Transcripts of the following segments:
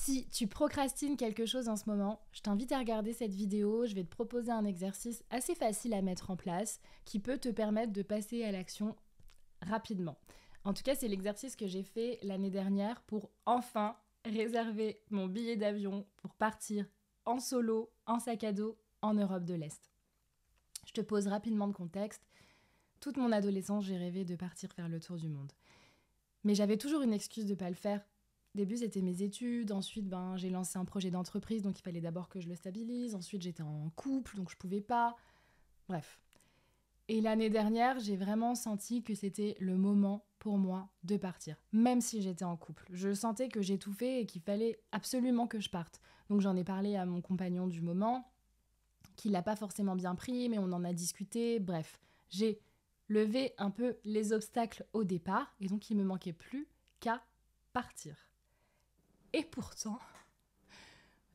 Si tu procrastines quelque chose en ce moment, je t'invite à regarder cette vidéo. Je vais te proposer un exercice assez facile à mettre en place qui peut te permettre de passer à l'action rapidement. En tout cas, c'est l'exercice que j'ai fait l'année dernière pour enfin réserver mon billet d'avion pour partir en solo, en sac à dos, en Europe de l'Est. Je te pose rapidement le contexte. Toute mon adolescence, j'ai rêvé de partir faire le tour du monde. Mais j'avais toujours une excuse de ne pas le faire. Au début, c'était mes études. Ensuite, j'ai lancé un projet d'entreprise, donc il fallait d'abord que je le stabilise. Ensuite, j'étais en couple, donc je pouvais pas. Bref. Et l'année dernière, j'ai vraiment senti que c'était le moment pour moi de partir, même si j'étais en couple. Je sentais que j'étouffais et qu'il fallait absolument que je parte. Donc j'en ai parlé à mon compagnon du moment, qui l'a pas forcément bien pris, mais on en a discuté. Bref, j'ai levé un peu les obstacles au départ, et donc il me manquait plus qu'à partir. Et pourtant,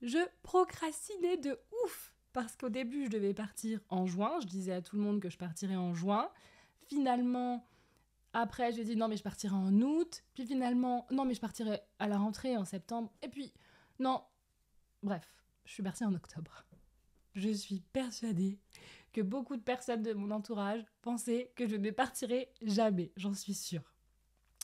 je procrastinais de ouf parce qu'au début, je devais partir en juin. Je disais à tout le monde que je partirais en juin. Finalement, après, j'ai dit non, mais je partirai en août. Puis finalement, non, mais je partirai à la rentrée en septembre. Et puis, non. Bref, je suis partie en octobre. Je suis persuadée que beaucoup de personnes de mon entourage pensaient que je ne partirais jamais. J'en suis sûre.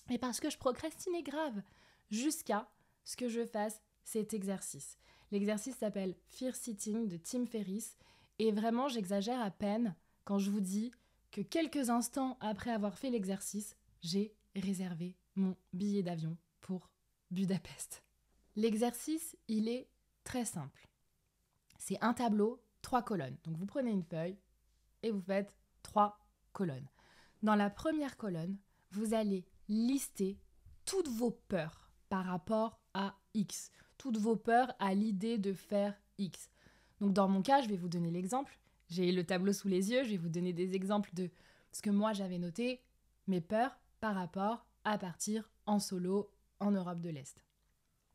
Et parce que je procrastinais grave jusqu'à ce que je fasse cet exercice. L'exercice s'appelle Fear Sitting de Tim Ferriss et vraiment j'exagère à peine quand je vous dis que quelques instants après avoir fait l'exercice, j'ai réservé mon billet d'avion pour Budapest. L'exercice, il est très simple. C'est un tableau, 3 colonnes. Donc vous prenez une feuille et vous faites 3 colonnes. Dans la première colonne, vous allez lister toutes vos peurs par rapport à X. Toutes vos peurs à l'idée de faire X. Donc dans mon cas, je vais vous donner l'exemple. J'ai le tableau sous les yeux, je vais vous donner des exemples de ce que moi j'avais noté, mes peurs par rapport à partir en solo en Europe de l'Est.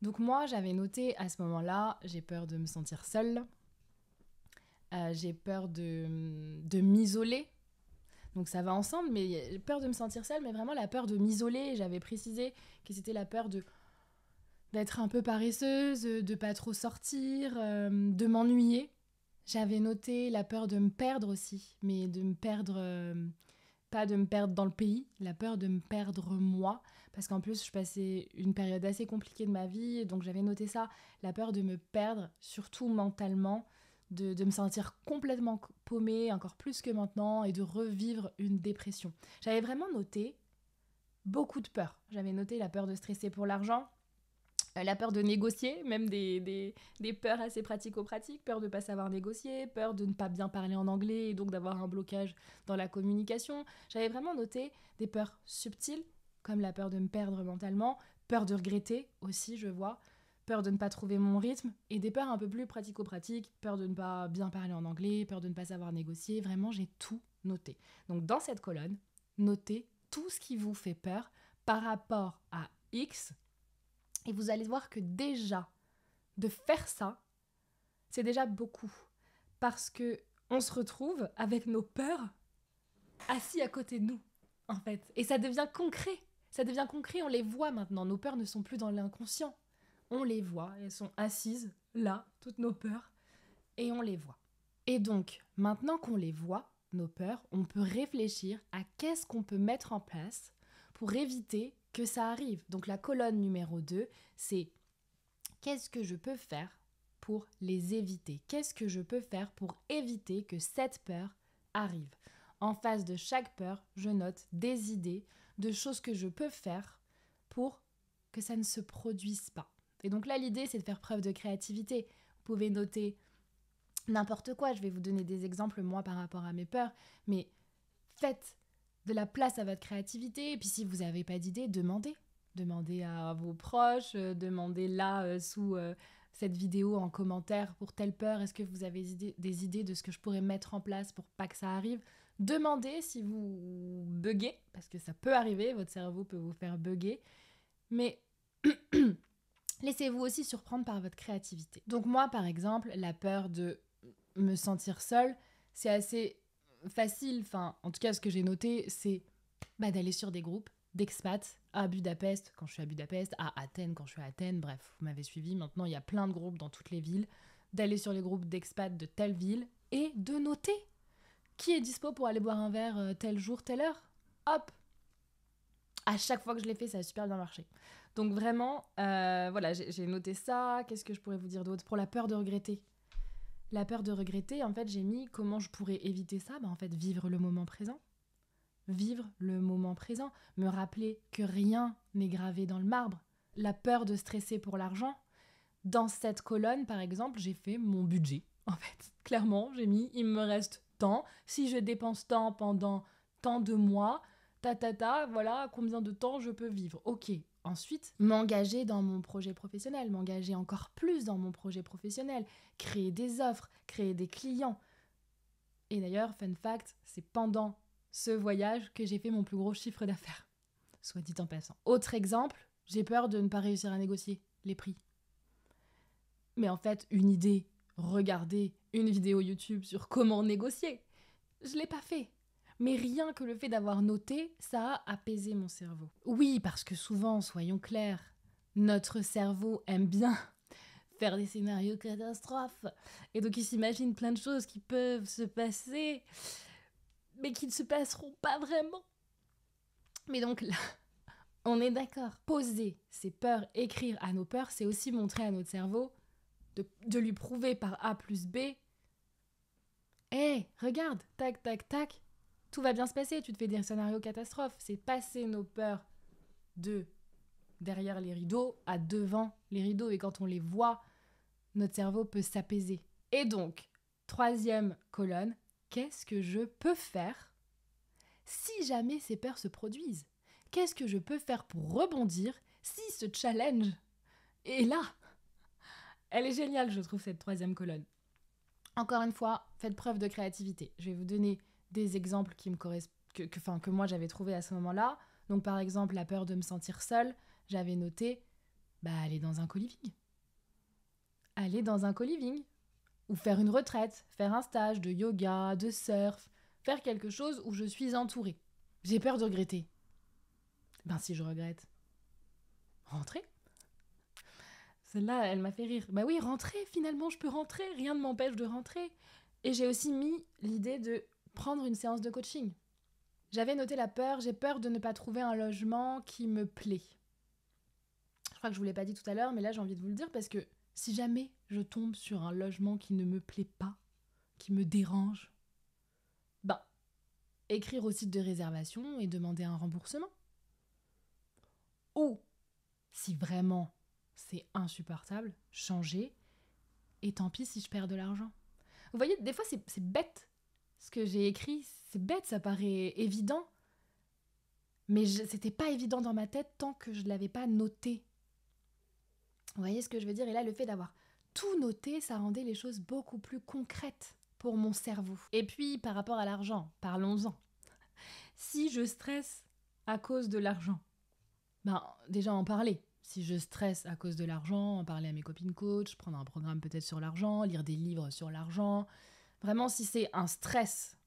Donc moi j'avais noté à ce moment-là, j'ai peur de me sentir seule, j'ai peur de m'isoler. Donc ça va ensemble, mais j'ai peur de me sentir seule, mais vraiment la peur de m'isoler. J'avais précisé que c'était la peur d'être un peu paresseuse, de pas trop sortir, de m'ennuyer. J'avais noté la peur de me perdre aussi, mais de me perdre, pas de me perdre dans le pays, la peur de me perdre moi, parce qu'en plus je passais une période assez compliquée de ma vie, donc j'avais noté ça, la peur de me perdre, surtout mentalement, de me sentir complètement paumée, encore plus que maintenant, et de revivre une dépression. J'avais vraiment noté beaucoup de peurs. J'avais noté la peur de stresser pour l'argent, la peur de négocier, même des peurs assez pratico-pratiques, peur de ne pas savoir négocier, peur de ne pas bien parler en anglais et donc d'avoir un blocage dans la communication. J'avais vraiment noté des peurs subtiles, comme la peur de me perdre mentalement, peur de regretter aussi, je vois, peur de ne pas trouver mon rythme, et des peurs un peu plus pratico-pratiques, peur de ne pas bien parler en anglais, peur de ne pas savoir négocier. Vraiment, j'ai tout noté. Donc dans cette colonne, notez tout ce qui vous fait peur par rapport à X. Et vous allez voir que déjà, de faire ça, c'est déjà beaucoup. Parce que on se retrouve avec nos peurs assis à côté de nous, en fait. Et ça devient concret. Ça devient concret, on les voit maintenant. Nos peurs ne sont plus dans l'inconscient. On les voit, elles sont assises là, toutes nos peurs, et on les voit. Et donc, maintenant qu'on les voit, nos peurs, on peut réfléchir à qu'est-ce qu'on peut mettre en place pour éviter que ça arrive. Donc la colonne numéro 2, c'est qu'est-ce que je peux faire pour les éviter? Qu'est-ce que je peux faire pour éviter que cette peur arrive? En face de chaque peur, je note des idées de choses que je peux faire pour que ça ne se produise pas. Et donc là, l'idée, c'est de faire preuve de créativité. Vous pouvez noter n'importe quoi. Je vais vous donner des exemples, moi, par rapport à mes peurs. Mais faites de la place à votre créativité. Et puis, si vous n'avez pas d'idée, demandez. Demandez à vos proches, demandez là, sous cette vidéo, en commentaire, pour telle peur. Est-ce que vous avez des idées de ce que je pourrais mettre en place pour pas que ça arrive? Demandez si vous buguez, parce que ça peut arriver, votre cerveau peut vous faire bugger. Mais laissez-vous aussi surprendre par votre créativité. Donc moi, par exemple, la peur de me sentir seule, c'est assez facile. Enfin, en tout cas, ce que j'ai noté, c'est d'aller sur des groupes d'expats à Budapest quand je suis à Budapest, à Athènes quand je suis à Athènes, bref, vous m'avez suivi, maintenant il y a plein de groupes dans toutes les villes, d'aller sur les groupes d'expats de telle ville et de noter qui est dispo pour aller boire un verre tel jour, telle heure. Hop, à chaque fois que je l'ai fait, ça a super bien marché. Donc vraiment, voilà, j'ai noté ça. Qu'est-ce que je pourrais vous dire d'autre? Pour la peur de regretter. La peur de regretter, en fait, j'ai mis comment je pourrais éviter ça. En fait, vivre le moment présent. Vivre le moment présent. Me rappeler que rien n'est gravé dans le marbre. La peur de stresser pour l'argent. Dans cette colonne, par exemple, j'ai fait mon budget. En fait, clairement, j'ai mis, il me reste tant. Si je dépense tant pendant tant de mois, voilà combien de temps je peux vivre. Ok. Ensuite, m'engager dans mon projet professionnel, m'engager encore plus dans mon projet professionnel, créer des offres, créer des clients. Et d'ailleurs, fun fact, c'est pendant ce voyage que j'ai fait mon plus gros chiffre d'affaires, soit dit en passant. Autre exemple, j'ai peur de ne pas réussir à négocier les prix. Mais en fait, une idée, regarder une vidéo YouTube sur comment négocier. Je l'ai pas fait. Mais rien que le fait d'avoir noté, ça a apaisé mon cerveau. Oui, parce que souvent, soyons clairs, notre cerveau aime bien faire des scénarios catastrophes. Et donc il s'imagine plein de choses qui peuvent se passer, mais qui ne se passeront pas vraiment. Mais donc là, on est d'accord. Poser ses peurs, écrire à nos peurs, c'est aussi montrer à notre cerveau de lui prouver par A plus B. Hé, regarde, tac, tac, tac, tout va bien se passer, tu te fais des scénarios catastrophes. C'est passer nos peurs de derrière les rideaux à devant les rideaux. Et quand on les voit, notre cerveau peut s'apaiser. Et donc, troisième colonne, qu'est-ce que je peux faire si jamais ces peurs se produisent? Qu'est-ce que je peux faire pour rebondir si ce challenge est là? Elle est géniale, je trouve, cette troisième colonne. Encore une fois, faites preuve de créativité. Je vais vous donner des exemples qui me correspondent, que moi j'avais trouvé à ce moment-là. Donc par exemple, la peur de me sentir seule, j'avais noté, aller dans un co-living. Aller dans un co-living. Ou faire une retraite, faire un stage de yoga, de surf, faire quelque chose où je suis entourée. J'ai peur de regretter. Si je regrette, rentrer. Celle-là, elle m'a fait rire. Oui, rentrer, finalement, je peux rentrer. Rien ne m'empêche de rentrer. Et j'ai aussi mis l'idée de prendre une séance de coaching. J'avais noté la peur. J'ai peur de ne pas trouver un logement qui me plaît. Je crois que je ne vous l'ai pas dit tout à l'heure, mais là, j'ai envie de vous le dire parce que si jamais je tombe sur un logement qui ne me plaît pas, qui me dérange, écrire au site de réservation et demander un remboursement. Ou, si vraiment c'est insupportable, changer, et tant pis si je perds de l'argent. Vous voyez, des fois c'est bête ce que j'ai écrit, c'est bête, ça paraît évident, mais c'était pas évident dans ma tête tant que je ne l'avais pas noté. Vous voyez ce que je veux dire? Et là, le fait d'avoir tout noté, ça rendait les choses beaucoup plus concrètes pour mon cerveau. Et puis, par rapport à l'argent, parlons-en. Si je stresse à cause de l'argent, déjà en parler. Si je stresse à cause de l'argent, en parler à mes copines coach, prendre un programme peut-être sur l'argent, lire des livres sur l'argent. Vraiment, si c'est un stress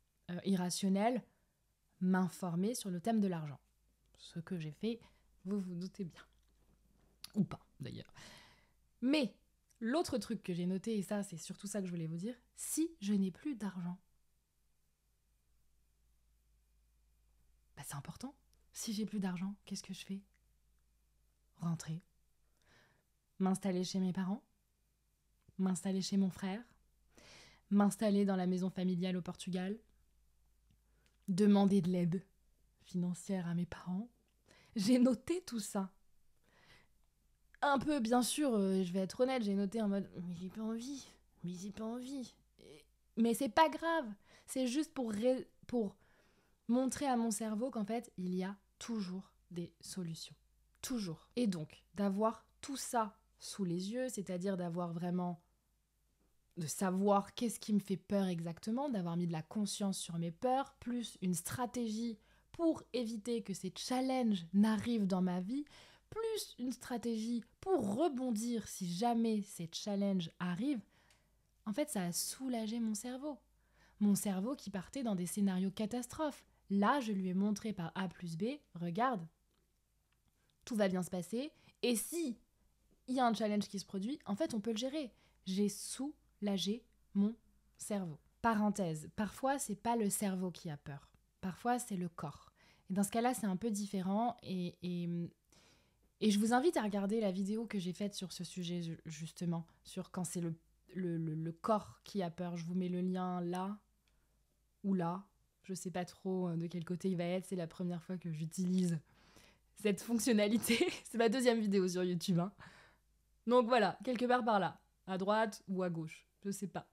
irrationnel, m'informer sur le thème de l'argent. Ce que j'ai fait, vous vous doutez bien. Ou pas, d'ailleurs. Mais, l'autre truc que j'ai noté, et ça, c'est surtout ça que je voulais vous dire, si je n'ai plus d'argent, c'est important. Si j'ai plus d'argent, qu'est-ce que je fais? Rentrer. M'installer chez mes parents. M'installer chez mon frère. M'installer dans la maison familiale au Portugal. Demander de l'aide financière à mes parents. J'ai noté tout ça. Un peu, bien sûr, je vais être honnête, j'ai noté en mode « mais j'ai pas envie. » Mais c'est pas grave. C'est juste pour montrer à mon cerveau qu'en fait, il y a toujours des solutions. Toujours. Et donc, d'avoir tout ça sous les yeux, c'est-à-dire de savoir qu'est-ce qui me fait peur exactement, d'avoir mis de la conscience sur mes peurs, plus une stratégie pour éviter que ces challenges n'arrivent dans ma vie, plus une stratégie pour rebondir si jamais ces challenges arrivent, en fait, ça a soulagé mon cerveau. Mon cerveau qui partait dans des scénarios catastrophes. Là, je lui ai montré par A plus B, regarde, tout va bien se passer. Et si il y a un challenge qui se produit, en fait, on peut le gérer. J'ai soulagé mon cerveau. Parenthèse, parfois, c'est pas le cerveau qui a peur. Parfois, c'est le corps. Et dans ce cas-là, c'est un peu différent. Et je vous invite à regarder la vidéo que j'ai faite sur ce sujet, justement, sur quand c'est le corps qui a peur. Je vous mets le lien là ou là. Je sais pas trop de quel côté il va être. C'est la première fois que j'utilise cette fonctionnalité. C'est ma deuxième vidéo sur YouTube. Donc voilà, quelque part par là. À droite ou à gauche. Je sais pas.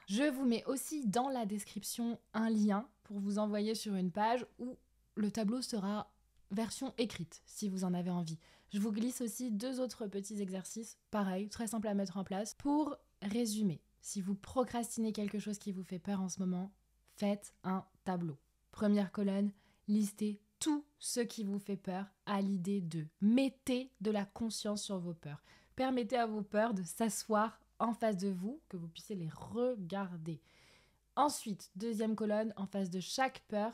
Je vous mets aussi dans la description un lien pour vous envoyer sur une page où le tableau sera version écrite, si vous en avez envie. Je vous glisse aussi 2 autres petits exercices, pareil, très simple à mettre en place. Pour résumer, si vous procrastinez quelque chose qui vous fait peur en ce moment, faites un tableau. Première colonne, listez tout ce qui vous fait peur à l'idée de. Mettez de la conscience sur vos peurs. Permettez à vos peurs de s'asseoir en face de vous, que vous puissiez les regarder. Ensuite, deuxième colonne, en face de chaque peur,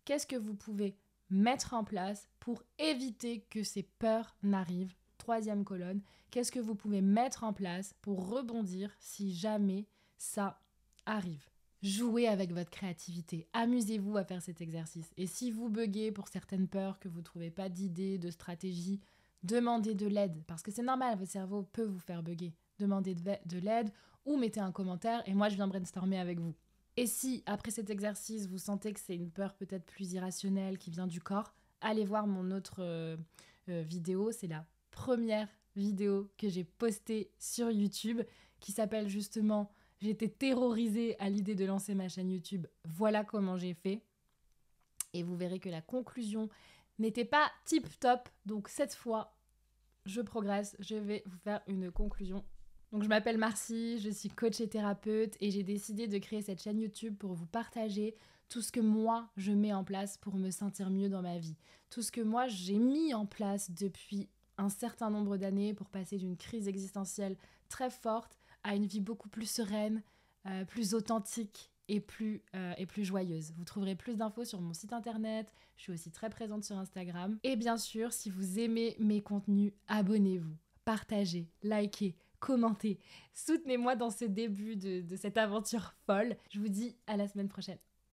qu'est-ce que vous pouvez mettre en place pour éviter que ces peurs n'arrivent? Troisième colonne, qu'est-ce que vous pouvez mettre en place pour rebondir si jamais ça arrive? Jouez avec votre créativité, amusez-vous à faire cet exercice. Et si vous buguez pour certaines peurs, que vous ne trouvez pas d'idées, de stratégie, demandez de l'aide, parce que c'est normal, votre cerveau peut vous faire bugger. Demandez de l'aide ou mettez un commentaire et moi je viens brainstormer avec vous. Et si, après cet exercice, vous sentez que c'est une peur peut-être plus irrationnelle qui vient du corps, allez voir mon autre vidéo. C'est la première vidéo que j'ai postée sur YouTube qui s'appelle justement « J'étais terrorisée à l'idée de lancer ma chaîne YouTube. Voilà comment j'ai fait ». Et vous verrez que la conclusion n'était pas tip-top. Donc cette fois, je progresse. Je vais vous faire une conclusion. Donc je m'appelle Marcy, je suis coach et thérapeute et j'ai décidé de créer cette chaîne YouTube pour vous partager tout ce que moi je mets en place pour me sentir mieux dans ma vie. Tout ce que moi j'ai mis en place depuis un certain nombre d'années pour passer d'une crise existentielle très forte à une vie beaucoup plus sereine, plus authentique et plus joyeuse. Vous trouverez plus d'infos sur mon site internet, je suis aussi très présente sur Instagram. Et bien sûr, si vous aimez mes contenus, abonnez-vous, partagez, likez, commentez, soutenez-moi dans ce début de cette aventure folle. Je vous dis à la semaine prochaine.